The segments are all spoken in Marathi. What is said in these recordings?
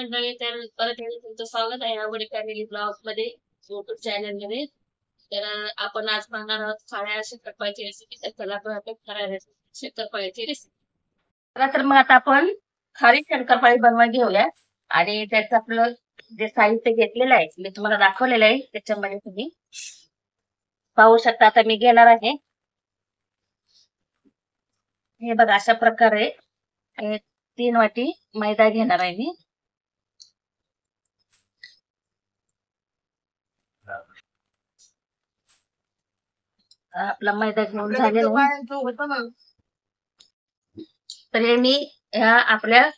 मंडळी, तर परत एकदा तुमचं स्वागत आहे आवडी फॅमिली ब्लॉग मध्ये, युट्यूब चॅनल मध्ये. तर आपण आज पाहणार आहोत खाऱ्या शंकरपाळ्याची रेसिपी. तर चला तर आपण खाऱ्या शंकरपाळ्याची रेसिपी. तर मग आता आपण खारी शंकरपाळी बनवायला घेऊया. आणि त्याचं आपलं जे साहित्य घेतलेलं आहे मी तुम्हाला दाखवलेलं आहे, त्याच्यामध्ये तुम्ही पाहू शकता. आता मी घेणार आहे, हे बघा अशा प्रकारे 3 वाटी मैदा घेणार आहे मी. आपला मैदा घेऊन झालेला आहे. तर हे मी ह्या आपल्या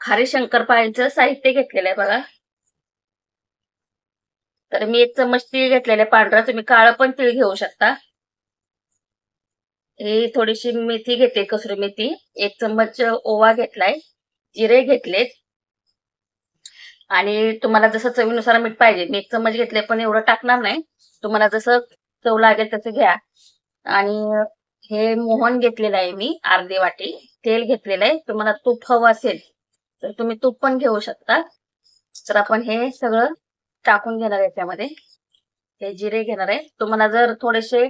खारी शंकरपाळ्याचं साहित्य घेतलेलं आहे बघा. तर मी 1 चम्मच तीळ घेतलेले पांढरा, तुम्ही काळं पण तीळ घेऊ शकता. ही थोडीशी मेथी घेतली, कसुरी मेथी. 1 चम्मच ओवा घेतलाय, जिरे घेतलेत, आणि तुम्हाला जसं चवीनुसार मीठ पाहिजे. मी 1 चम्मच घेतले, पण एवढं टाकणार नाही, तुम्हाला जसं चव लागेल तसं घ्या. आणि हे मोहन घेतलेलं आहे मी, अर्धी वाटी. तेल घेतलेलं आहे, तुम्हाला तूप हवं असेल तर तुम्ही तूप पण घेऊ शकता. तर आपण हे सगळं टाकून घेणार आहे त्यामध्ये. हे जिरे घेणार आहे. तुम्हाला जर थोडेसे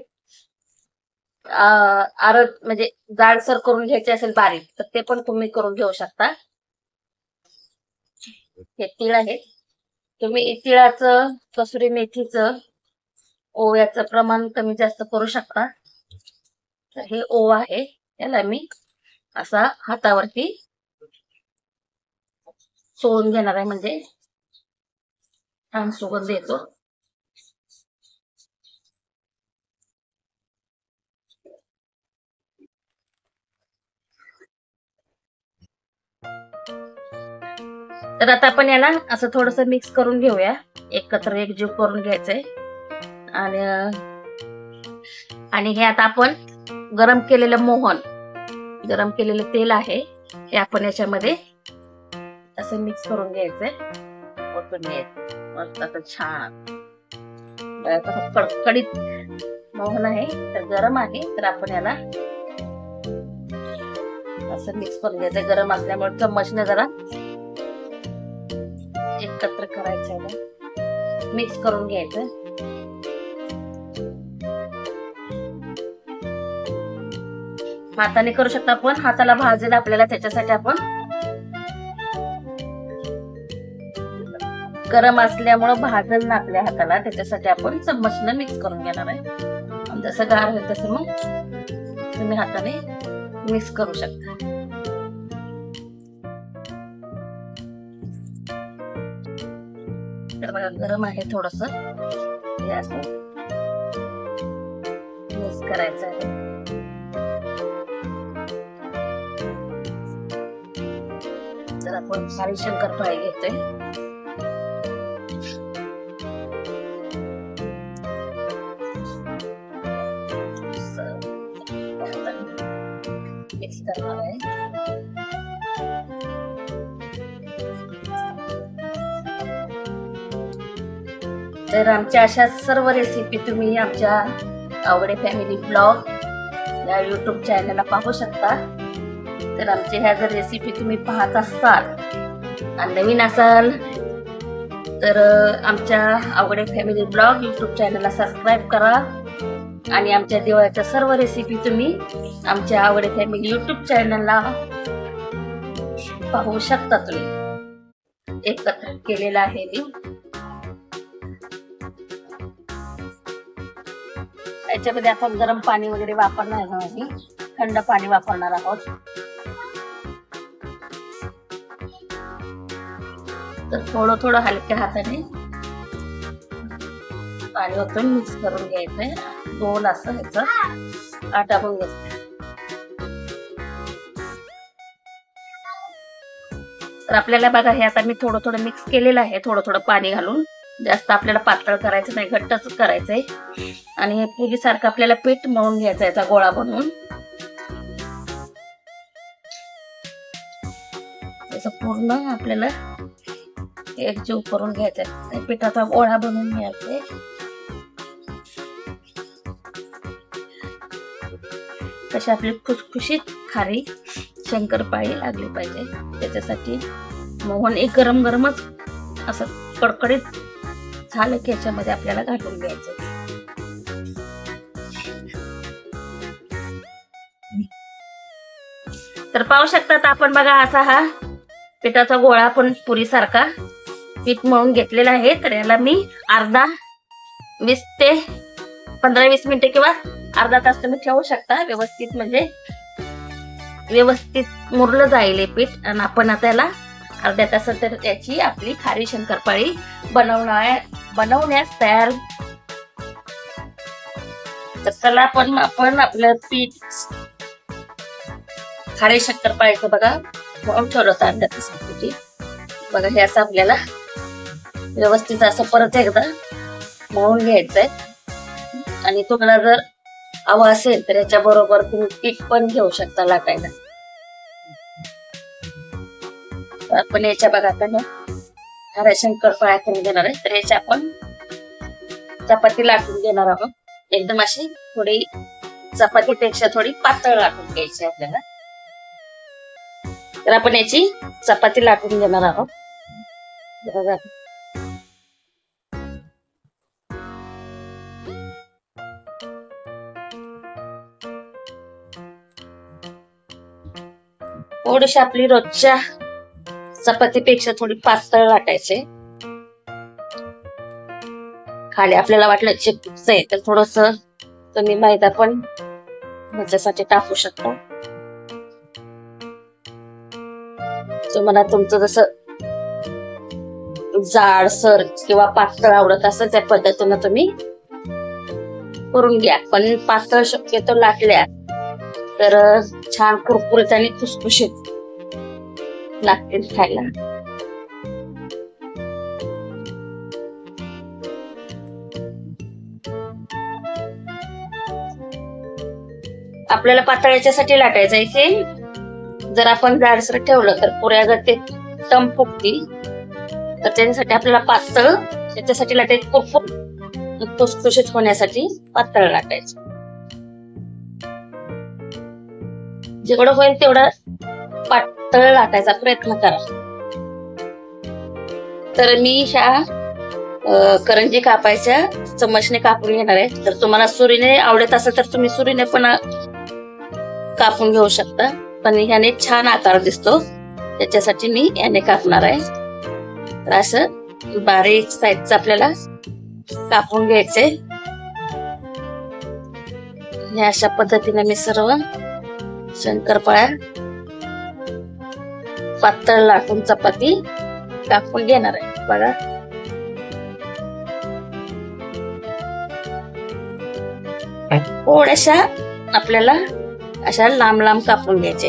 म्हणजे जाडसर करून घ्यायचे असेल बारीक, तर ते पण तुम्ही करून घेऊ शकता. हे तीळ आहे, तुम्ही तिळाचं, कसुरी मेथीचं, ओव्याचं प्रमाण कमी जास्त करू शकता. तर हे ओवा आहे, याला मी असा हातावरती चोळून घेणार आहे, म्हणजे छान सुगंध येतो. तर आता आपण याला असं थोडस मिक्स करून घेऊया, एकत्र एकजीव करून घ्यायचंय. आणि हे आता आपण गरम केलेलं मोहन, गरम केलेलं तेल आहे, हे आपण याच्यामध्ये असं मिक्स करून घ्यायचंय. ओतून घ्यायचं मस्त असं छान. कडकडीत मोहन आहे, तर गरम आहे, तर आपण याला असं मिक्स करून घ्यायचं. गरम असल्यामुळे चम्मचने जरा एकत्र करायचं, मिक्स करून घ्यायचं. हाताने करू शकता, पण हाताला भाजेल आपल्याला, त्याच्यासाठी आपण गरम असल्यामुळं भाजल ना आपल्या हाताला, त्याच्यासाठी आपण चम्मचने मिक्स करून घेणार आहे. जसं गार होईल तसं मग तुम्ही हाताने मिक्स करू शकता. तर बघा गरम आहे थोडस, हे असं मिक्स करायचं आहे. तर आपण खारी शंकरपाळी घेतोय. मिक्स करणार आहे. तर आमच्या अशा सर्व रेसिपी तुम्ही आमच्या आवडे फॅमिली ब्लॉग या युट्यूब चॅनलला पाहू शकता. तर आमच्या ह्या जर रेसिपी तुम्ही पाहत असाल आणि नवीन असाल तर आमच्या आवडे फॅमिली ब्लॉग युट्यूब चॅनलला सबस्क्राईब करा. आणि आमच्या दिवाळीच्या सर्व रेसिपी तुम्ही आमच्या आवडे फॅमिली युट्यूब चॅनलला पाहू शकता. तुम्ही एकत्र केलेला आहे मी. याच्यामध्ये आपण गरम पाणी वगैरे वापरणार नाही, थंड पाणी वापरणार आहोत. तर थोडं थोडं हलक्या हाताने पाणी ओतून मिक्स करून घ्यायचंय. गोल असं ह्याचं आटा बनवून घ्यायचं. तर आपल्याला बघा हे आता मी थोडं थोडं मिक्स केलेलं आहे, थोडं थोडं पाणी घालून. जास्त आपल्याला पातळ करायचं नाही, घट्टच करायचंय. आणि पुरीसारखं आपल्याला पीठ मळून घ्यायचं, याचा गोळा बनवून. त्याचं पूर्ण आपल्याला एकजीव करून घ्यायचंय, पिठाचा गोळा बनवून घ्यायचंय. कशी आपली खुसखुशीत खारी शंकरपाळी लागली पाहिजे. त्याच्यासाठी मोहन एक गरम गरमच असं कडकडीत झालं की याच्यामध्ये आपल्याला घालून घ्यायचं. तर पाहू शकतात आपण बघा, असा हा पिठाचा गोळा पण पुरी सारखा पीठ मळून घेतलेला आहे. तर याला मी 20 ते 15-20 मिनिटे किंवा अर्धा तास तुम्ही ठेवू शकता. व्यवस्थित म्हणजे व्यवस्थित मुरलं जाईल हे पीठ. आणि आपण आता याला अर्ध्या तासात तर त्याची आपली खारी शंकरपाळी बनवण्यास तयार. तर चला आपण आपलं पीठ खारी शंकरपाळीचं बघा मळून ठेवलं होतं अर्ध्या तासासाठी. बघा हे असं आपल्याला व्यवस्थित असं परत एकदा मळून घ्यायचंय. आणि तुम्हाला जर हवं असेल तर याच्या बरोबर तुम्ही पीठ पण घेऊ शकता लाटायला. आपण याच्या बघा आता खाऱ्या शंकरपाळ्या करून घेणार आहे. तर याच्या आपण चपाती लाटून घेणार आहोत. एकदम अशी थोडी चपातीपेक्षा थोडी पातळ लाटून घ्यायची आपल्याला. तर आपण याची चपाती लाटून घेणार आहोत. बघा थोडीशी आपली रोजच्या चपातीपेक्षा थोडी पातळ लाटायचे. खाली आपल्याला वाटलं चिप्स आहे तर थोडस तुम्ही मैदा पण त्याच्यासाठी टाकू शकता. तुम्हाला तुमचं जसं जाडसर किंवा पातळ आवडत असेल त्या पद्धतीनं तुम्ही करून घ्या. पण पातळ शक्यतो लाटल्या तर छान कुरकुरीत आणि खुसखुशीत लागतील खायला. आपल्याला पातळाच्यासाठी लाटायचं इथे. जर आपण जाडसर ठेवलं तर पुऱ्या जर ते टम फुगतील. तर त्याच्यासाठी आपल्याला पातळ, त्याच्यासाठी लाटायचं कुरकुर खुसखुशीत होण्यासाठी पातळ लाटायचं. जेवढं होईल तेवढं पातळ लाटायचा प्रयत्न करा. तर मी ह्या करंजी कापायच्या चमचने कापून घेणार आहे. तर तुम्हाला सुरीने आवडत असेल तर तुम्ही सुरीने पण कापून घेऊ शकता. पण ह्याने छान आकार दिसतो त्याच्यासाठी मी याने कापणार आहे. तर असं बारीक साईजचं आपल्याला कापून घ्यायचे. अशा पद्धतीने मी सर्व शंकरपाळ्या पातळ लाटून चपाती कापून घेणार आहे. बघा थोड्याशा आपल्याला अशा लांब लांब कापून घ्यायचे.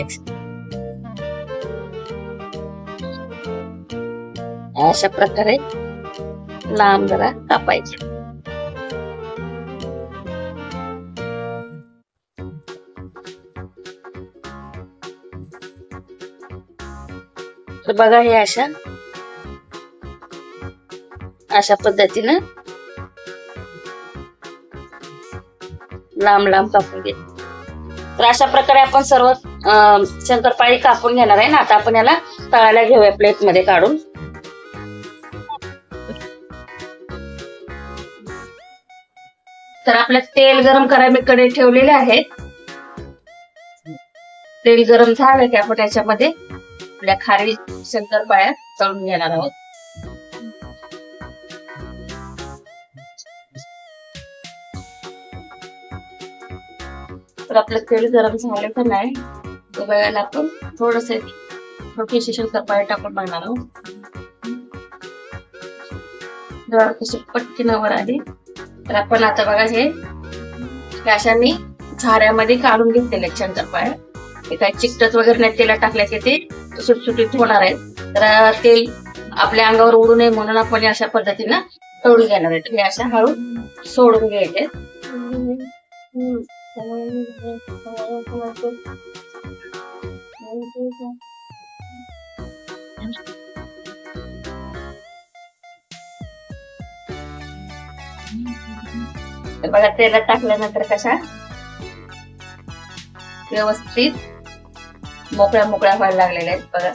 अशा प्रकारे लांब जरा कापायचे. तर बघा हे अशा पद्धतीनं लांब लांब कापून घे. तर अशा प्रकारे आपण सर्व शंकरपाळी कापून घेणार आहे ना. आता आपण याला तळायला घेऊया प्लेट मध्ये काढून. तर आपलं तेल गरम करायला मी कडे ठेवलेले आहेत. तेल गरम झालं की आपण याच्यामध्ये आपल्या खारी शंकरपाळ्या तळून घेणार आहोत. तर आपलं तेल गरम झालं का नाही त्या वेळेला आपण थोडस छोटीशी शंकरपाळी टाकून बघणार आहोत. जर कशी पटकीनावर आली तर आपण आता बघा हे अशा मी झाऱ्यामध्ये काढून घेतलेले शंकरपाळ्या. हे काही चिकटत वगैरे नाही, तेलात टाकल्या की ते सुटसुटीत होणार आहेत. तर तेल आपल्या अंगावर उडू नये म्हणून आपण अशा पद्धतीनं तळून घेणार आहेत. हे अशा हळू सोडून घ्यायचे. बघा तेलात टाकल्यानंतर कशा व्यवस्थित मोकळ्या मोकळ्या व्हायला लागलेल्या आहेत बघा.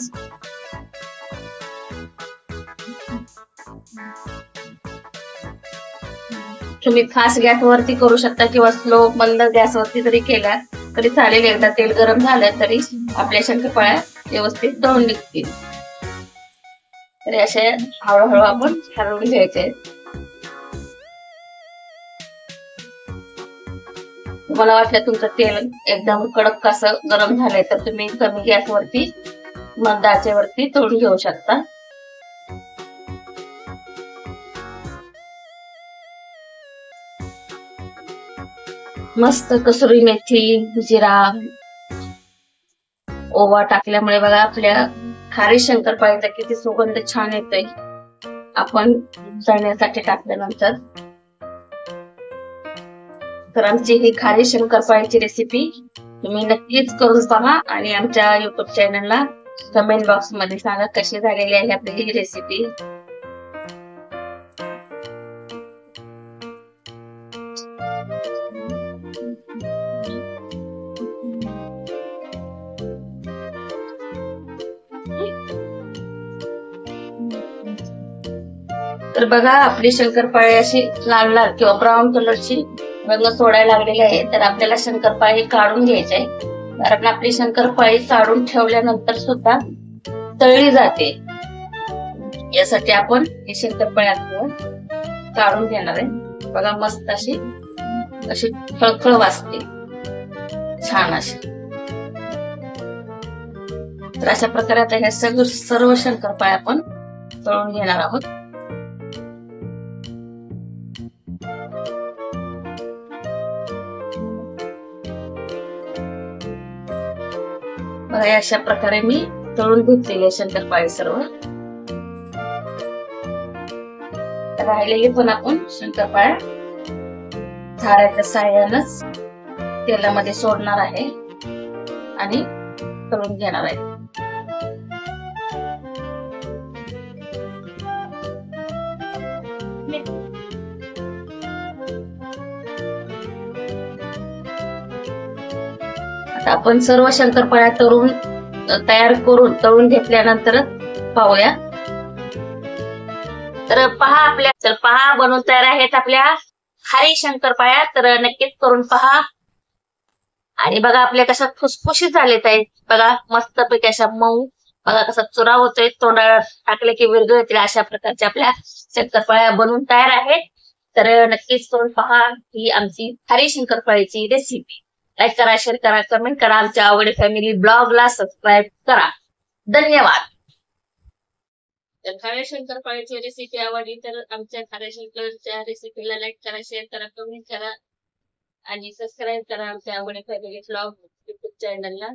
तुम्ही फास्ट गॅसवरती करू शकता किंवा स्लो मंद गॅसवरती जरी केला तरी चालेल. एकदा तेल गरम झालं तरी आपल्या शंकरपाळ्या व्यवस्थित तळून निघतील. तरी असे हळूहळू आपण हलवून घ्यायचे. तुम्हाला वाटलं तुमचं तेल एकदम कडक कसं गरम झालंय तर तुम्ही कमी गॅसवरती मंद आचेवरती तळून घेऊ शकता. मस्त कसुरी मेथी, जिरा, ओवा टाकल्यामुळे बघा आपल्या खारी शंकरपाळीचा किती सुगंध छान येतोय आपण तळण्यासाठी टाकल्यानंतर. तर आमची ही खारी शंकरपाळीची रेसिपी तुम्ही नक्कीच करून पहा आणि आमच्या युट्यूब चॅनलला कमेंट बॉक्स मध्ये सांगा कशी झालेली आहे आपली ही रेसिपी. तर बघा आपली शंकरपाळी अशी लाल लाल किंवा ब्राऊन कलरची रंग सोडायला लागलेली आहे. तर आपल्याला शंकरपाळी काढून घ्यायची आहे, कारण आपली शंकरपाळी काढून ठेवल्यानंतर सुद्धा तळली जाते. यासाठी आपण ही शंकरपाळी काढून घेणार आहे. बघा मस्त अशी अशी खळखळ वाजते छान अशी. तर अशा प्रकारे आता ह्या सर्व शंकरपाळ्या आपण तळून घेणार आहोत. बघा अशा प्रकारे मी तळून घेतलेली शंकरपाळी सर्व. राहिलेली पण आपण शंकरपाळ्या झाऱ्याच्या साह्यानंच तेलामध्ये सोडणार आहे आणि तळून घेणार आहे. आता आपण सर्व शंकरपाळ्या तयार करून तळून घेतल्यानंतर पाहूया. तर पहा बनवून तयार आहेत आपल्या खारी शंकरपाळ्या. तर नक्कीच करून पहा. आणि बघा आपल्या कशा फुसफुशीत झालेत आहेत बघा, मस्तपैकी अशा मऊ. बघा कसा चुरा होतोय, तोंडाला टाकले की विरघळतील अशा प्रकारच्या आपल्या शंकरपाळ्या बनवून तयार आहेत. तर नक्कीच करून पहा ही आमची खारी शंकरपाळीची रेसिपी. लाईक करा, शेअर करा, कमेंट करा. आमच्या आवडे फॅमिली ब्लॉगला सबस्क्राईब करा. धन्यवाद. तर खाऱ्या शंकरपाळीची रेसिपी आवडली तर आमच्या खाऱ्या शंकरच्या रेसिपीला लाईक करा, शेअर करा, कमेंट करा आणि सबस्क्राईब करा आमच्या आवडे फॅमिली ब्लॉग युट्यूब चॅनलला.